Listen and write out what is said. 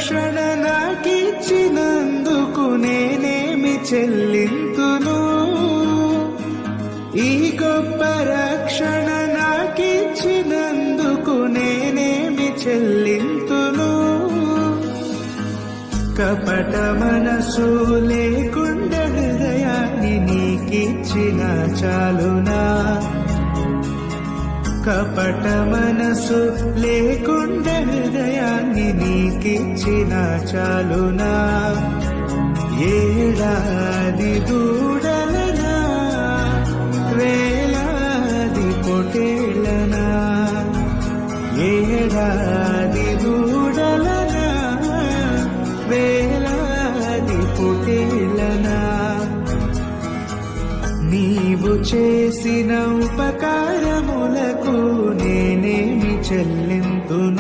రక్షణ నాకిచ్చినందుకు నేనేమి చెల్లింతును? ఈ గొప్ప రక్షణ నాకిచ్చినందుకు నేనేమి చెల్లింతును? కపట మనసు లేకుండా హృదయాన్ని నీకిచ్చిన చాలునా? కపట మనసు లేకుండా హృదయాన్ని నీకిచ్చిన చాలునా? ఏడాది దూడలనా, వేలాది పొటేళ్లనా? ఏడాది దూడలనా, వేలాది పొటేళ్లనా? నీవు చేసిన ఉపకారములకు నేనేమి చెల్లింతును?